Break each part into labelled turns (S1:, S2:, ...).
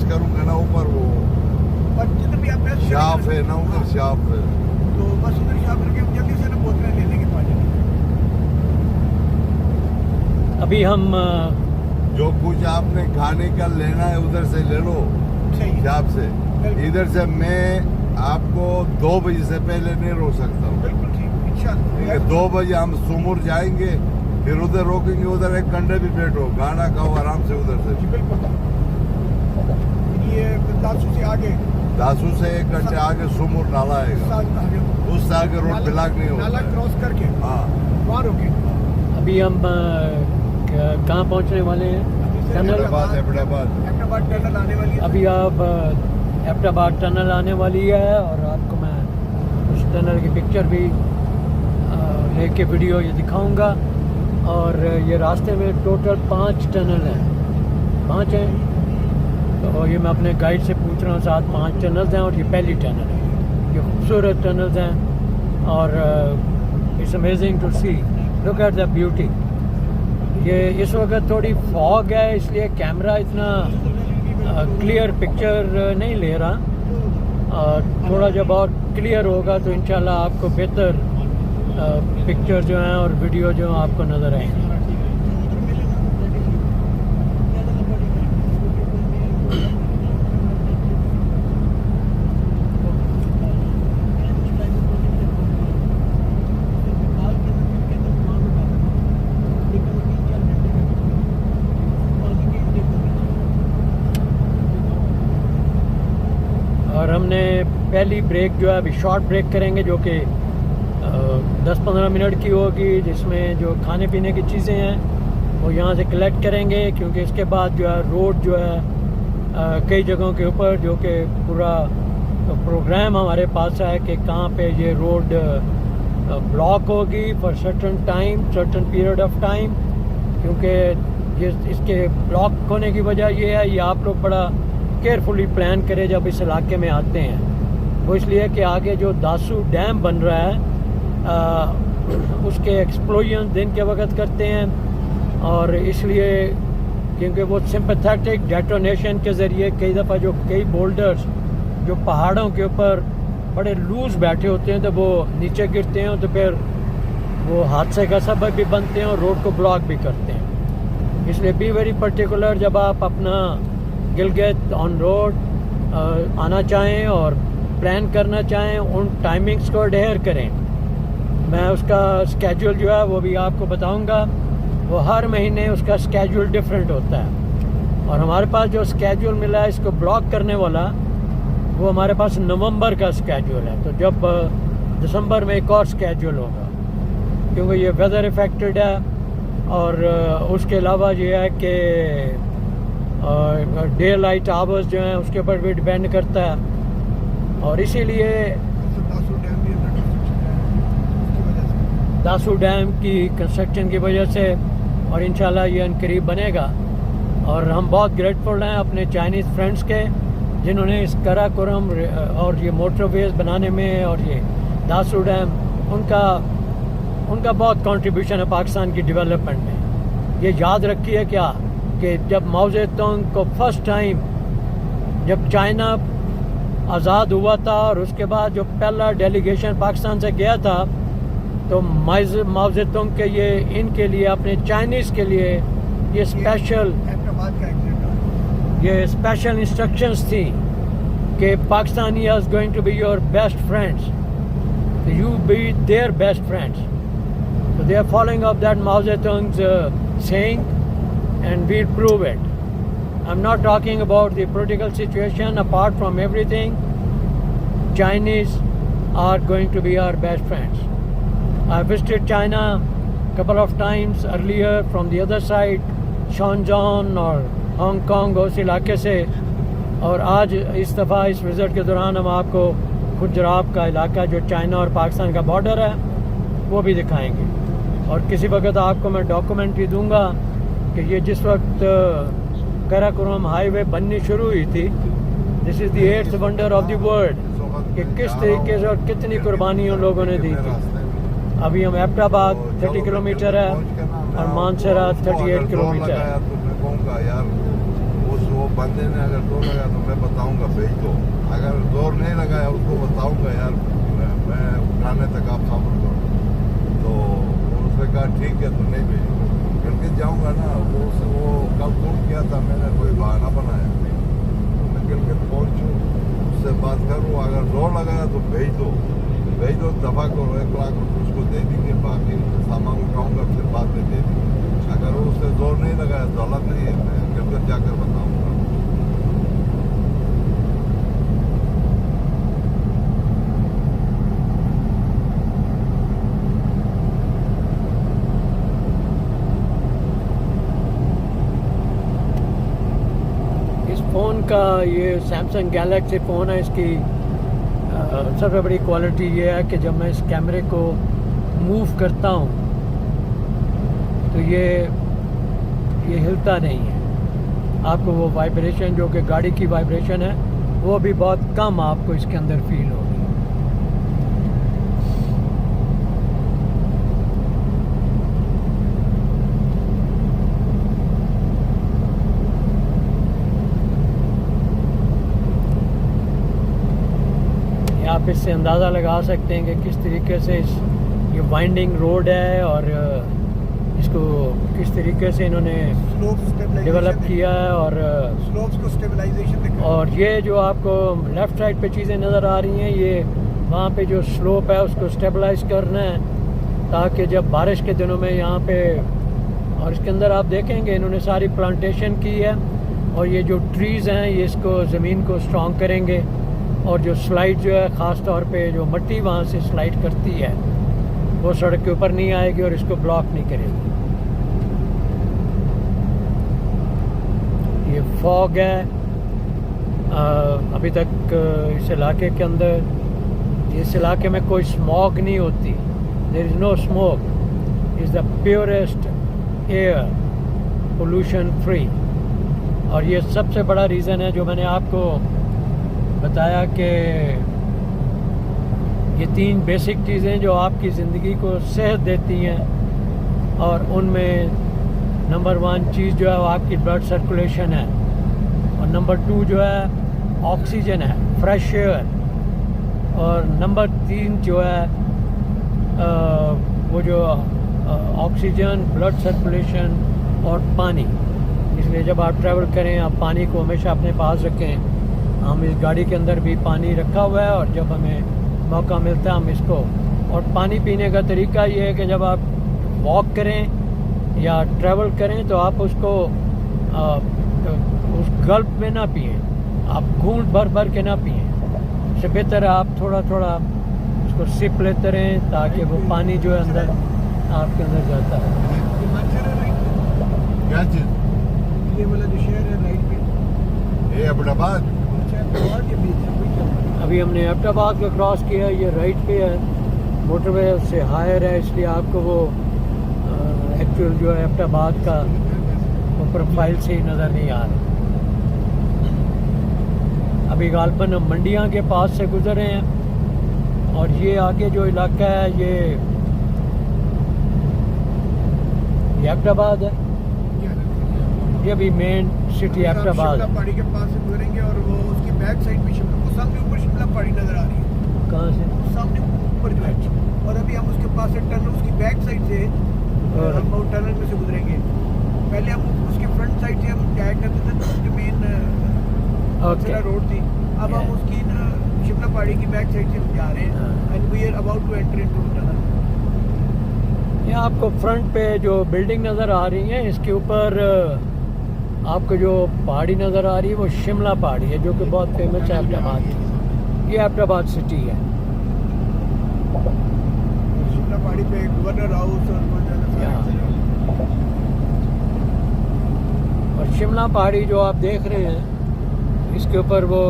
S1: करूंगा ना ऊपर वो
S2: जितने भी आप प्रेस
S1: शाफ है ना उधर शाफ है
S2: तो बस उधर शाफ करके जल्दी से ना बोतलें ले लेंगे पानी की।
S3: अभी हम
S1: जो कुछ आपने खाने का लेना है उधर से ले लो
S2: सही है,
S1: शाफ से
S2: बिल्कुल।
S1: इधर से मैं आपको 2 बजे से पहले नहीं रोक सकता हूँ
S2: बिल्कुल ठीक इंशाल्लाह।
S1: 2 बजे हम सुमुर जाएंगे फिर उधर रोकेंगे उधर एक घंटे भी बैठो गाना खाओ आराम से उधर से
S2: जी बिल्कुल। ये दासू से आगे
S1: दासू से 1 घंटे आगे सुमुर नाला आएगा
S2: आगे
S1: उससे आगे रोड ब्लॉक नहीं होता
S2: नाला
S1: है।
S2: क्रॉस करके
S1: हाँ
S2: वहाँ रोकेंगे।
S3: अभी हम कहाँ पहुँचने वाले हैं? टनल।
S1: अहमदाबाद
S2: अहमदाबाद टनल आने वाली है।
S3: अभी आप अहमदाबाद टनल आने वाली है और आपको मैं उस टनल की पिक्चर भी लेके वीडियो ये दिखाऊंगा। और ये रास्ते में टोटल 5 टनल हैं, 5 हैं। तो ये मैं अपने गाइड से पूछ रहा हूँ, साथ 5 टनल्स हैं और ये पहली टनल है। ये खूबसूरत टनल्स हैं और it's amazing to see, look at the beauty. ये इस वक्त थोड़ी फॉग है इसलिए कैमरा इतना क्लियर पिक्चर नहीं ले रहा। थोड़ा जब और क्लियर होगा तो इंशाल्लाह आपको बेहतर पिक्चर जो हैं और वीडियो जो आपको नज़र आएंगे। और हमने पहली ब्रेक जो है अभी शॉर्ट ब्रेक करेंगे जो कि 10-15 मिनट की होगी, जिसमें जो खाने पीने की चीज़ें हैं वो यहाँ से कलेक्ट करेंगे क्योंकि इसके बाद जो है रोड जो है कई जगहों के ऊपर जो कि पूरा प्रोग्राम हमारे पास है कि कहाँ पे ये रोड ब्लॉक होगी for certain time, certain period of time. क्योंकि ये इसके ब्लॉक होने की वजह ये है, ये आप लोग बड़ा केयरफुली प्लान करें जब इस इलाके में आते हैं। वो इसलिए कि आगे जो दासू डैम बन रहा है उसके एक्सप्लोजन दिन के वक्त करते हैं और इसलिए क्योंकि वो सिंपैथेटिक डेटोनेशन के ज़रिए कई दफ़ा जो कई बोल्डर्स जो पहाड़ों के ऊपर बड़े लूज बैठे होते हैं तो वो नीचे गिरते हैं तो फिर वो हादसे का सबब भी बनते हैं और रोड को ब्लॉक भी करते हैं। इसलिए बी वेरी पर्टिकुलर जब आप अपना गिलगित ऑन रोड आना चाहें और प्लान करना चाहें, उन टाइमिंग्स को अडेयर करें। मैं उसका स्केड्यूल जो है वो भी आपको बताऊंगा। वो हर महीने उसका स्केड्यूल डिफरेंट होता है और हमारे पास जो स्केड्यूल मिला है इसको ब्लॉक करने वाला वो हमारे पास नवंबर का स्केड्यूल है। तो जब दिसंबर में एक और स्केड्यूल होगा क्योंकि ये वेदर इफेक्टेड है और उसके अलावा ये है कि डे लाइट आवर्स जो हैं उसके ऊपर भी डिपेंड करता है और इसीलिए दासू डैम की कंस्ट्रक्शन की वजह से और इंशाल्लाह ये अनकरीब बनेगा। और हम बहुत ग्रेटफुल हैं अपने चाइनीज़ फ्रेंड्स के जिन्होंने इस कराकोरम और ये मोटरवेज बनाने में और ये दासू डैम उनका बहुत कंट्रीब्यूशन है पाकिस्तान की डेवलपमेंट में। ये याद रखिए क्या कि जब माओ ज़ेडुंग को फर्स्ट टाइम जब चाइना आज़ाद हुआ था और उसके बाद जो पहला डेलीगेशन पाकिस्तान से गया था तो माओ ज़ेडुंग के ये इनके लिए अपने चाइनीज़ के लिए ये स्पेशल इंस्ट्रक्शंस थी कि Pakistani is going to be your best friends, you be their best friends. So they are following up that Mao Zedong's saying and we'll prove it. I'm not talking about the political situation. Apart from everything, Chinese are going to be our best friends. I visited China a couple of times earlier from the other side, Shenzhen और Hong Kong उस इलाके से, और आज इस दफ़ा इस visit के दौरान हम आपको गुजरात का इलाका जो चाइना और पाकिस्तान का बॉर्डर है वो भी दिखाएंगे। और किसी वक्त आपको मैं डॉक्यूमेंट भी दूंगा कि ये जिस वक्त कराकोरम हाईवे बननी शुरू हुई थी, this is the 8th wonder of the world, कि किस तरीके से और कितनी कुर्बानियों लोगों ने दी थी। अभी हम अहमदाबाद 30 किलोमीटर है और मानसरा 38 किलोमीटर है।
S1: बंदे ने अगर जोर लगाया तो मैं बताऊंगा भेज दो, अगर जोर नहीं लगाया उसको बताऊंगा यार मैं उठाने तक आप सब्र करो। तो उसने कहा ठीक है तो नहीं भेजूंगा, करके जाऊंगा ना। वो कल फोन किया था मैंने, कोई बहाना बनाया तो मैं करके पहुंचूँ उससे बात करूँ, अगर जोर लगाया तो भेज दो दफा करो, 1 लाख रुपये उसको दे देंगे, बाकी सामान उठाऊंगा फिर बाद में दे देंगे। अगर वो उससे जोर नहीं लगाया तो गलत नहीं है, मैं गिरकर जाकर बताऊंगा।
S3: इस फ़ोन का, ये सैमसंग गैलेक्सी फ़ोन है, इसकी सबसे बड़ी क्वालिटी ये है कि जब मैं इस कैमरे को मूव करता हूँ तो ये हिलता नहीं है। आपको वो वाइब्रेशन जो कि गाड़ी की वाइब्रेशन है वो भी बहुत कम आपको इसके अंदर फील होगी। आप इससे अंदाज़ा लगा सकते हैं कि किस तरीके से ये वाइंडिंग रोड है और इसको किस तरीके से इन्होंने डेवलप किया है। और
S2: स्लोप्स को स्टेबलाइजेशन
S3: और ये जो आपको लेफ़्ट साइड पे चीज़ें नज़र आ रही हैं, ये वहाँ पे जो स्लोप है उसको स्टेबलाइज करना है ताकि जब बारिश के दिनों में यहाँ पे, और इसके अंदर आप देखेंगे इन्होंने सारी प्लांटेशन की है और ये जो ट्रीज़ हैं ये इसको ज़मीन को स्ट्रॉन्ग करेंगे और जो स्लाइड जो है ख़ास तौर पे जो मिट्टी वहाँ से स्लाइड करती है वो सड़क के ऊपर नहीं आएगी और इसको ब्लॉक नहीं करेगी। ये फॉग है, अभी तक इस इलाके के अंदर, इस इलाके में कोई स्मॉग नहीं होती। There is no smoke, is the purest air, pollution free. और ये सबसे बड़ा रीज़न है जो मैंने आपको बताया कि ये 3 बेसिक चीज़ें जो आपकी ज़िंदगी को सेहत देती हैं और उनमें नंबर 1 चीज़ जो है वो आपकी ब्लड सर्कुलेशन है और नंबर 2 जो है ऑक्सीजन है, फ्रेश एयर, और नंबर 3 जो है वो जो ऑक्सीजन, ब्लड सर्कुलेशन और पानी। इसलिए जब आप ट्रैवल करें आप पानी को हमेशा अपने पास रखें। हम इस गाड़ी के अंदर भी पानी रखा हुआ है और जब हमें मौका मिलता है हम इसको, और पानी पीने का तरीका ये है कि जब आप वॉक करें या ट्रैवल करें तो आप उसको उस गल्प में ना पिए, आप घूंट भर के ना पिए। इससे बेहतर है आप थोड़ा थोड़ा उसको सिप लेते रहें ताकि वो पानी जो है अंदर आपके अंदर जाता है।
S1: क्या चीज़?
S2: ये वाला जो शहर है राइट पे,
S1: ये अहमदाबाद।
S3: अभी हमने अहमदाबाद को क्रॉस किया, ये राइट पे है, मोटरवे उससे हायर है, इसलिए आपको वो एक्चुअल जो है अहमदाबाद का वो प्रोफाइल से ही नज़र नहीं आ रहा। अभी गालबन हम मंडियाँ के पास से गुजरे हैं और ये आगे जो इलाका है ये अहमदाबाद है, ये भी मेन सिटी अहमदाबाद।
S2: शिमला पहाड़ी के पास से गुजरेंगे और वो उसकी बैक साइड में शिमला, वो सामने ऊपर शिमला पहाड़ी नजर आ रही है।
S3: कहाँ से?
S2: सामने ऊपर जो है, और अभी हम उसके पास से टनल, उसकी बैक साइड से हम टनल में से गुजरेंगे। पहले हम उसके फ्रंट साइड से हम जाया करते थे जो मेन रोड थी, अब हम उसकी शिमला पहाड़ी की बैक साइड से जा रहे हैं and we are about to enter into tunnel.
S3: ये आपको फ्रंट पे जो बिल्डिंग नज़र आ रही है इसके ऊपर आपको जो पहाड़ी नज़र आ रही है वो शिमला पहाड़ी है जो कि बहुत फेमस है अहमदाबाद की। ये अहमदाबाद सिटी है।
S2: शिमला पहाड़ी पे गवर्नर हाउस
S3: और शिमला पहाड़ी जो आप देख रहे हैं इसके ऊपर वो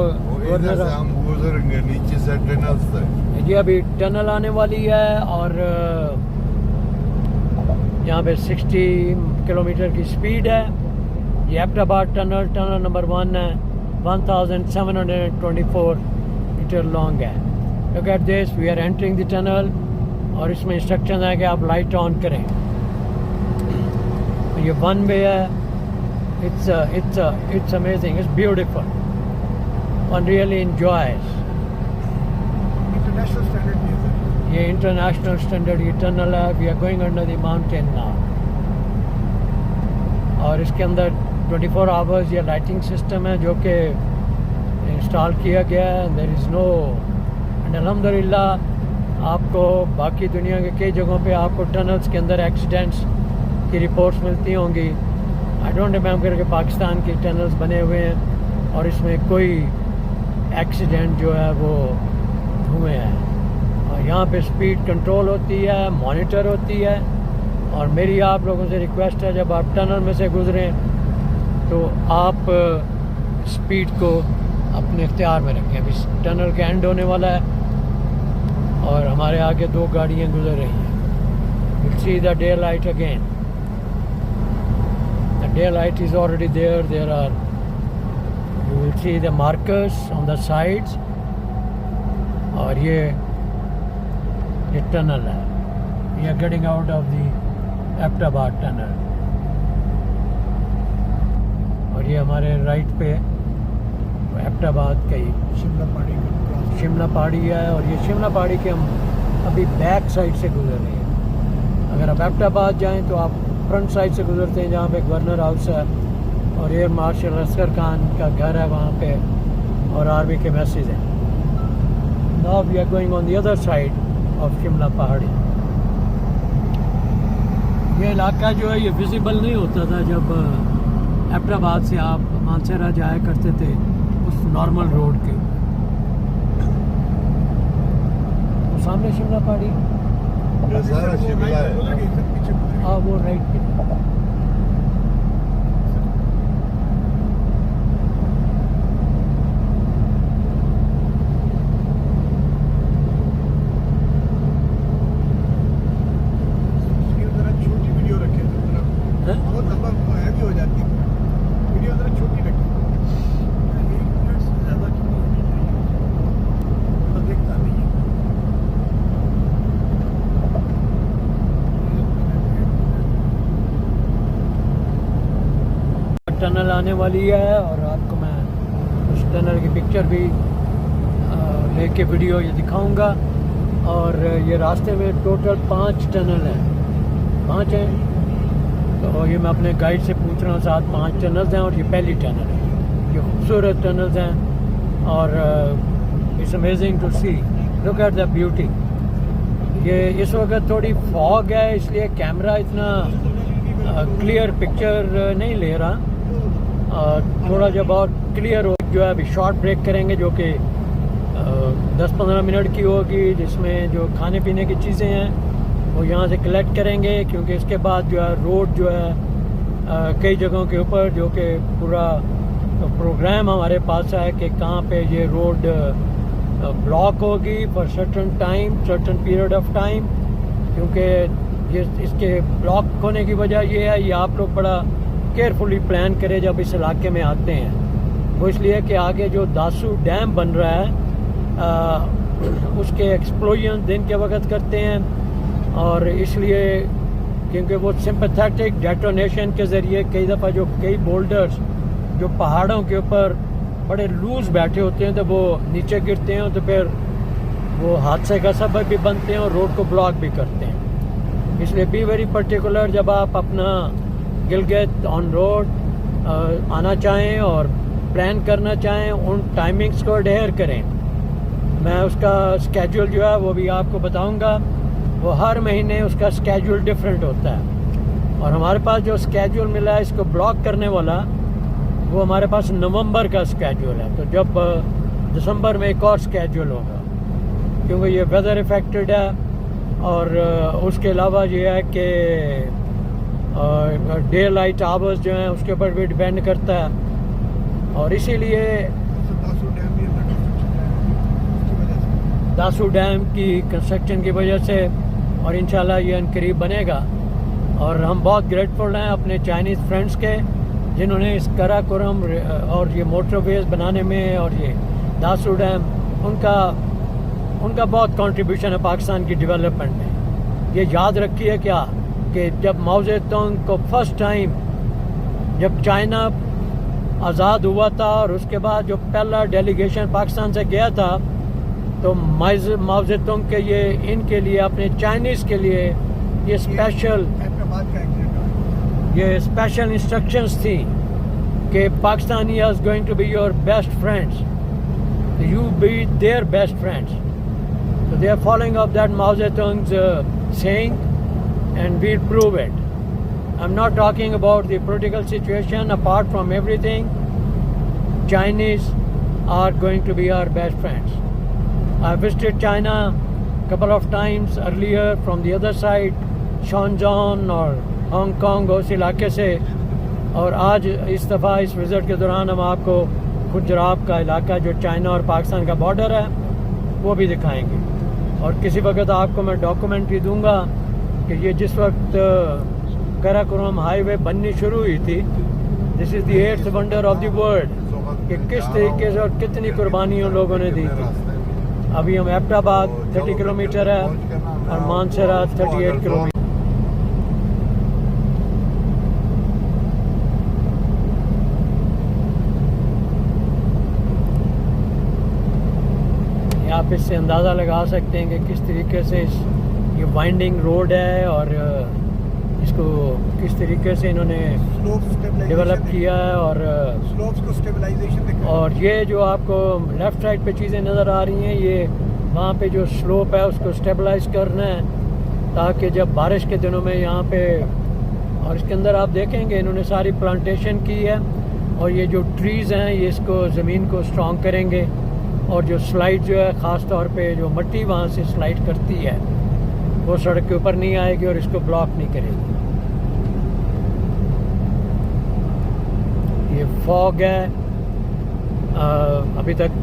S1: इधर से हम गुजरेंगे, नीचे से टनल से।
S3: ये अभी टनल आने वाली है और यहाँ पे 60 किलोमीटर की स्पीड है। ये अहमदाबाद टनल नंबर 1 है, 1724 मीटर लॉन्ग है। Look at this, we are entering the tunnel और इसमें इंस्ट्रक्शन है कि आप लाइट ऑन करें। ये 1 वे है It's amazing. It's beautiful. One really enjoys.
S2: International standard भी है सर।
S3: ये इंटरनेशनल स्टैंडर्ड ये टनल है. We are going under the mountain now. और इसके अंदर 24 आवर्स ये लाइटिंग सिस्टम है जो कि इंस्टॉल किया गया है. देयर इज़ नो एंड अल्हम्दुलिल्लाह आपको बाकी दुनिया के कई जगहों पे आपको टनल्स के अंदर एक्सीडेंट्स की रिपोर्ट्स मिलती होंगी. आई डोंट रिमेंबर कि पाकिस्तान के टनल्स बने हुए हैं और इसमें कोई एक्सीडेंट जो है वो हुए हैं. और यहाँ पे स्पीड कंट्रोल होती है, मॉनिटर होती है. और मेरी आप लोगों से रिक्वेस्ट है जब आप टनल में से गुजरें तो आप स्पीड को अपने इख्तियार में रखें. अभी टनल के एंड होने वाला है और हमारे आगे 2 गाड़ियाँ गुजर रही हैं. You see the day light again. The day light is already there. There are you will see the markers on the sides. और ये टनल है. We are getting out of the Abbottabad tunnel. और ये हमारे राइट पे एबटाबाद का ही
S2: शिमला पहाड़ी का क्रॉस।
S3: शिमला पहाड़ी है. और ये शिमला पहाड़ी के हम अभी बैक साइड से गुजर रहे हैं. अगर आप एबटाबाद जाएं तो आप फ्रंट साइड से गुजरते हैं जहाँ पे गवर्नर हाउस है और एयर मार्शल असगर खान का घर है वहाँ पे और आर्मी के मैसेज हैं. Now we are going on the other side of Shimla पहाड़ी. ये इलाका जो है ये विजिबल नहीं होता था जब एबटाबाद से आप मानसरा जाया करते थे उस नॉर्मल रोड के. तो सामने शिमला पहाड़ी.
S1: ये सारा शिमला है.
S3: हाँ वो राइट पे.
S2: जरा छोटी वीडियो रखें तो जरा बहुत लंबा हैवी हो जाती है. वीडियो जरा छोटी रखें. 1 मिनट से ज़्यादा की नहीं होनी चाहिए. तो देखता नहीं है.
S3: टनल आने वाली है और आपको मैं उस टनल की पिक्चर भी लेके वीडियो ये दिखाऊंगा. और ये रास्ते में टोटल 5 टनल हैं. 5 हैं. तो ये मैं अपने गाइड से पूछ रहा हूँ. 7-5 टनल्स हैं और ये पहली टनल है. ये खूबसूरत टनल्स हैं और it's amazing to see. Look at the beauty. ये इस वक्त थोड़ी फॉग है इसलिए कैमरा इतना क्लियर पिक्चर नहीं ले रहा. थोड़ा जब और क्लियर हो जो है अभी शॉर्ट ब्रेक करेंगे जो कि 10-15 मिनट की होगी जिसमें जो खाने पीने की चीज़ें हैं वो यहाँ से कलेक्ट करेंगे क्योंकि इसके बाद जो है रोड जो है कई जगहों के ऊपर जो कि पूरा प्रोग्राम हमारे पास है कि कहाँ पे ये रोड ब्लॉक होगी for certain time certain period of time. क्योंकि ये इसके ब्लॉक होने की वजह ये है ये आप लोग बड़ा केयरफुली प्लान करें जब इस इलाके में आते हैं. वो इसलिए कि आगे जो दासू डैम बन रहा है उसके एक्सप्लोजन दिन के वक्त करते हैं और इसलिए क्योंकि वो सिंपैथेटिक डेटोनेशन के ज़रिए कई दफ़ा जो कई बोल्डर्स जो पहाड़ों के ऊपर बड़े लूज बैठे होते हैं तो वो नीचे गिरते हैं तो फिर वो हादसे का सबब भी बनते हैं और रोड को ब्लॉक भी करते हैं. इसलिए बी वेरी पर्टिकुलर जब आप अपना गिलगित ऑन रोड आना चाहें और प्लान करना चाहें उन टाइमिंग्स को अडेयर करें. मैं उसका स्केड्यूल जो है वो भी आपको बताऊंगा. वो हर महीने उसका स्केड्यूल डिफरेंट होता है और हमारे पास जो स्केड्यूल मिला है इसको ब्लॉक करने वाला वो हमारे पास नवंबर का स्केड्यूल है. तो जब दिसंबर में एक और स्केड्यूल होगा क्योंकि ये वेदर इफेक्टेड है और उसके अलावा ये है कि डे लाइट आवर्स जो हैं उसके ऊपर भी डिपेंड करता है और इसीलिए दासू डैम की कंस्ट्रक्शन की वजह से और इंशाल्लाह ये अनकरीब बनेगा. और हम बहुत ग्रेटफुल हैं अपने चाइनीज़ फ्रेंड्स के जिन्होंने इस कराकोरम और ये मोटरवेज बनाने में और ये दासू डैम उनका बहुत कंट्रीब्यूशन है पाकिस्तान की डेवलपमेंट में. ये याद रखिए क्या कि जब माओ ज़ेडुंग को फर्स्ट टाइम जब चाइना आज़ाद हुआ था और उसके बाद जो पहला डेलीगेशन पाकिस्तान से गया था, तो माओ ज़ेडुंग के ये इनके लिए, अपने चाइनीज़ के लिए ये स्पेशल
S2: हैदराबाद का एक्सीडेंट हुआ।
S3: ये स्पेशल इंस्ट्रक्शंस थी कि Pakistani are going to be your best friends, you be their best friends. So they are following up that Mao Zedong's saying, and we'll prove it. I'm not talking about the political situation. Apart from everything, Chinese are going to be our best friends. I visited China a couple of times earlier from the other side, Shenzhen और Hong Kong उस इलाके से, और आज इस दफ़ा इस visit के दौरान हम आपको गुजरात का इलाका जो चाइना और पाकिस्तान का बॉर्डर है वो भी दिखाएंगे. और किसी वक्त आपको मैं डॉक्यूमेंट्री दूंगा कि ये जिस वक्त कराकोरम हाईवे बननी शुरू हुई थी, this is the 8th wonder of the world, कि किस तरीके से और कितनी कुर्बानियों लोगों ने दी थी. अभी हम एबटाबाद 30 किलोमीटर है और मानसरा 38 किलोमीटर. आप इससे अंदाज़ा लगा सकते हैं कि किस तरीके से ये वाइंडिंग रोड है और इसको किस तरीके से इन्होंने डेवलप किया है. और
S2: स्लोप्स को स्टेबलाइजेशन,
S3: और ये जो आपको लेफ़्ट साइड पे चीज़ें नज़र आ रही हैं, ये वहाँ पे जो स्लोप है उसको स्टेबलाइज करना है ताकि जब बारिश के दिनों में यहाँ पे, और इसके अंदर आप देखेंगे इन्होंने सारी प्लांटेशन की है और ये जो ट्रीज़ हैं ये इसको ज़मीन को स्ट्रॉन्ग करेंगे. और जो स्लाइड जो है, ख़ास तौर पे जो मिट्टी वहाँ से स्लाइड करती है वो सड़क के ऊपर नहीं आएगी और इसको ब्लॉक नहीं करेगी. ये फॉग है अभी तक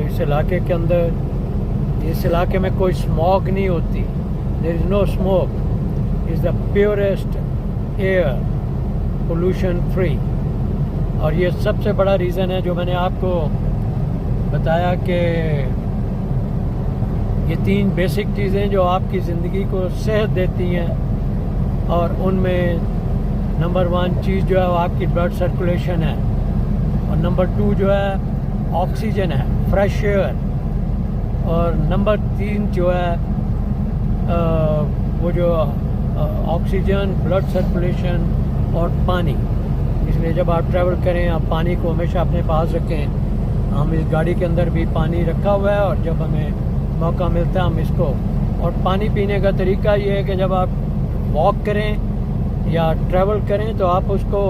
S3: इस इलाके के अंदर. इस इलाके में कोई स्मॉग नहीं होती, there is no smoke, is the purest air, pollution free. और ये सबसे बड़ा रीज़न है जो मैंने आपको बताया कि ये 3 बेसिक चीज़ें जो आपकी ज़िंदगी को सेहत देती हैं, और उनमें नंबर 1 चीज़ जो है वो आपकी ब्लड सर्कुलेशन है, और नंबर 2 जो है ऑक्सीजन है, फ्रेश एयर, और नंबर 3 जो है वो जो ऑक्सीजन, ब्लड सर्कुलेशन और पानी. इसलिए जब आप ट्रैवल करें आप पानी को हमेशा अपने पास रखें. हम इस गाड़ी के अंदर भी पानी रखा हुआ है और जब हमें मौका मिलता है हम इसको, और पानी पीने का तरीका ये है कि जब आप वॉक करें या ट्रैवल करें तो आप उसको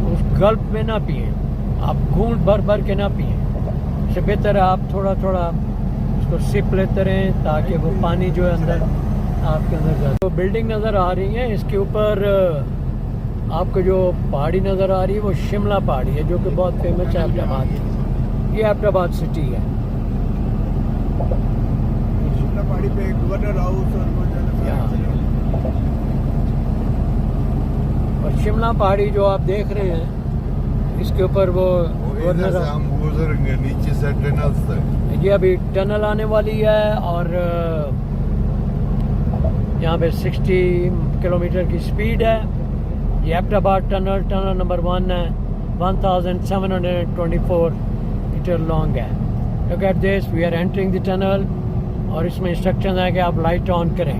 S3: उस गल्प में ना पिएं, आप घूंट भर भर के ना पिएं. इससे बेहतर है आप थोड़ा थोड़ा उसको सिप लेते रहें ताकि वो पानी जो है अंदर आपके अंदर जाए. तो बिल्डिंग नज़र आ रही है, इसके ऊपर आपको जो पहाड़ी नज़र आ रही है वो शिमला पहाड़ी है जो कि बहुत फेमस है एबटाबाद की. ये एबटाबाद सिटी है.
S2: शिमला पहाड़ी पे गवर्नर हाउस
S3: और शिमला पहाड़ी जो आप देख रहे हैं इसके ऊपर वो
S1: इधर से हम गुजरेंगे, नीचे से टनल से.
S3: ये अभी टनल आने वाली है और यहाँ पे 60 किलोमीटर की स्पीड है. ये एबटाबाद टनल नंबर 1 है, 1724 मीटर लॉन्ग है. Look at this, we are entering the tunnel और इसमें इंस्ट्रक्शन है कि आप लाइट ऑन करें.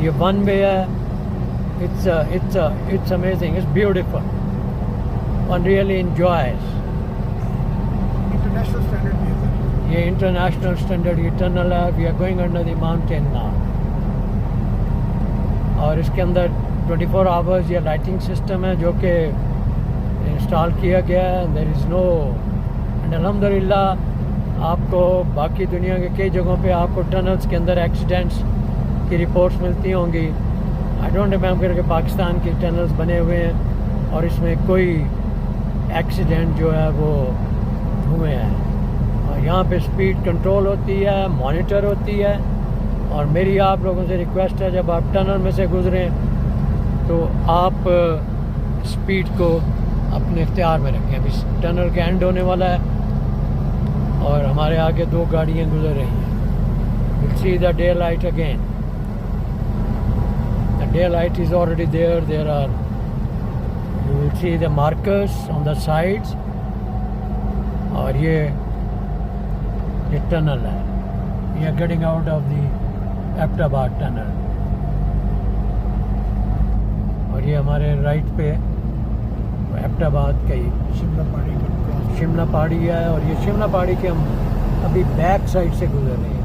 S3: ये 1 वे है. It's amazing, it's beautiful. One really enjoys.
S2: International standard भी है.
S3: ये इंटरनेशनल स्टैंडर्ड ये टनल है. We are going under the mountain now. और इसके अंदर 24 आवर्स ये लाइटिंग सिस्टम है जो कि इंस्टॉल किया गया है. देयर इज़ नो, एंड अल्हम्दुलिल्लाह आपको बाकी दुनिया के कई जगहों पे आपको टनल्स के अंदर एक्सीडेंट्स की रिपोर्ट्स मिलती होंगी. आई डोंट रिमेंबर कि पाकिस्तान के टनल्स बने हुए हैं और इसमें कोई एक्सीडेंट जो है वो हुए हैं. और यहाँ पे स्पीड कंट्रोल होती है, मॉनिटर होती है. और मेरी आप लोगों से रिक्वेस्ट है जब आप टनल में से गुजरें तो आप स्पीड को अपने इख्तियार में रखें. अभी टनल का एंड होने वाला है और हमारे आगे 2 गाड़ियाँ गुजर रही हैं. Will see the day light again. The daylight is already there. There are, you will see the markers on the sides. और ये टनल है. We are getting out of the Abbottabad tunnel. और ये हमारे राइट पे एबटाबाद का ही शिमला पहाड़ी है. और ये शिमला पहाड़ी के हम अभी बैक साइड से गुजर रहे हैं.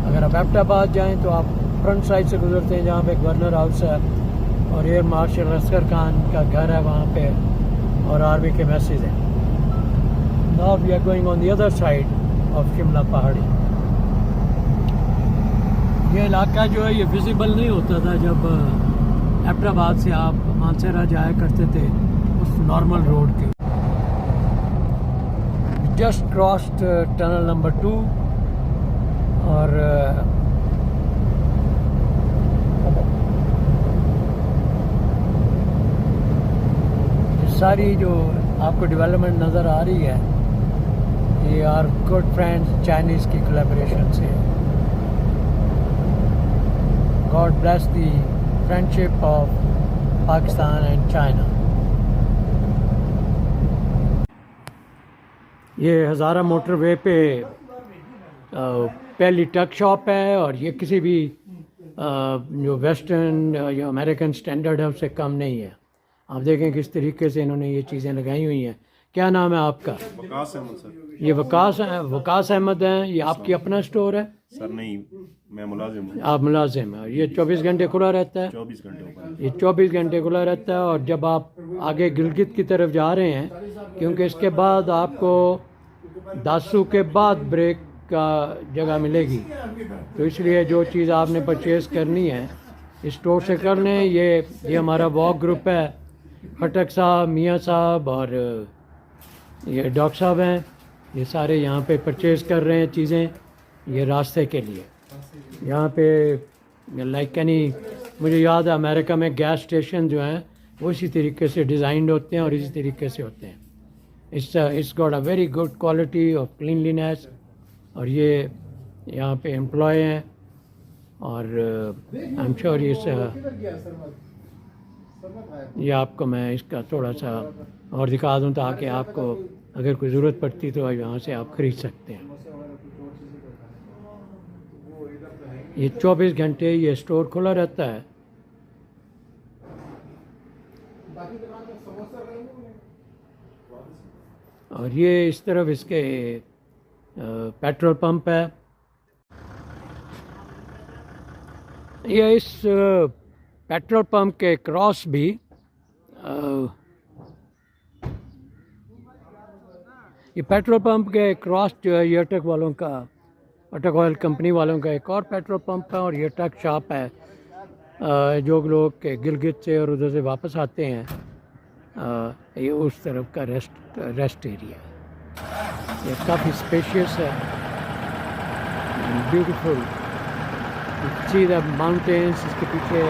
S3: अगर आप एबटाबाद जाएं तो आप फ्रंट साइड से गुजरते हैं, जहाँ पे गवर्नर हाउस है और एयर मार्शल असगर खान का घर है वहाँ पे, और आर्मी के मैसेज हैं. Now we are going on the other side of Shimla पहाड़ी. ये इलाका जो है ये विजिबल नहीं होता था जब एबटाबाद से आप मानसरा जाया करते थे उस नॉर्मल रोड के. जस्ट क्रॉस्ड टनल नंबर 2 और सारी जो आपको डेवलपमेंट नज़र आ रही है ये आर गुड फ्रेंड्स चाइनीज़ की कोलैबोरेशन से. God bless the friendship of Pakistan and China. ये हज़ारा मोटरवे पे पहली ट्रक शॉप है और ये किसी भी जो वेस्टर्न या अमेरिकन स्टैंडर्ड है उससे कम नहीं है. आप देखें किस तरीके से इन्होंने ये चीज़ें लगाई हुई हैं. क्या नाम है आपका?
S4: वकास अहमद सर.
S3: ये वकास अहमद हैं. ये आपकी अपना स्टोर है?
S4: सर नहीं, मैं मुलाजिम हूँ.
S3: आप मुलाजिम हैं. ये 24 घंटे खुला रहता है?
S4: 24 घंटे ऊपर.
S3: ये 24 घंटे खुला रहता है. और जब आप आगे गिलगित की तरफ जा रहे हैं, क्योंकि इसके बाद आपको दासू के बाद ब्रेक का जगह मिलेगी, तो इसलिए जो चीज़ आपने परचेज़ करनी है इस स्टोर से कर लें. ये हमारा वॉक ग्रुप है. खटक साहब, मियाँ साहब और ये डॉक्टर साहब हैं. ये सारे यहाँ पे परचेज़ कर रहे हैं चीज़ें ये रास्ते के लिए. यहाँ पे लाइक यानी मुझे याद है अमेरिका में गैस स्टेशन जो हैं वो इसी तरीके से डिज़ाइंड होते हैं और इसी तरीके से होते हैं. It's got a very good quality of cleanliness. और ये यहाँ पे एम्प्लॉय हैं और आई एम श्योर ये आपको मैं इसका थोड़ा सा और दिखा दूँ ताकि आपको अगर कोई ज़रूरत पड़ती तो यहाँ से आप ख़रीद सकते हैं. ये 24 घंटे ये स्टोर खुला रहता है. और ये इस तरफ इसके पेट्रोल पंप है. ये इस पेट्रोल पंप के क्रॉस भी ये पेट्रोल पंप के क्रॉस जो है ये अटक वालों का, अटक ऑयल कंपनी वालों का एक और पेट्रोल पंप है. और ये ट्रक शॉप है. जो लोग के गिलगित से और उधर से वापस आते हैं ये उस तरफ का रेस्ट एरिया. ये काफ़ी स्पेशियस है, ब्यूटीफुल. सी द माउंटेन्स, इसके पीछे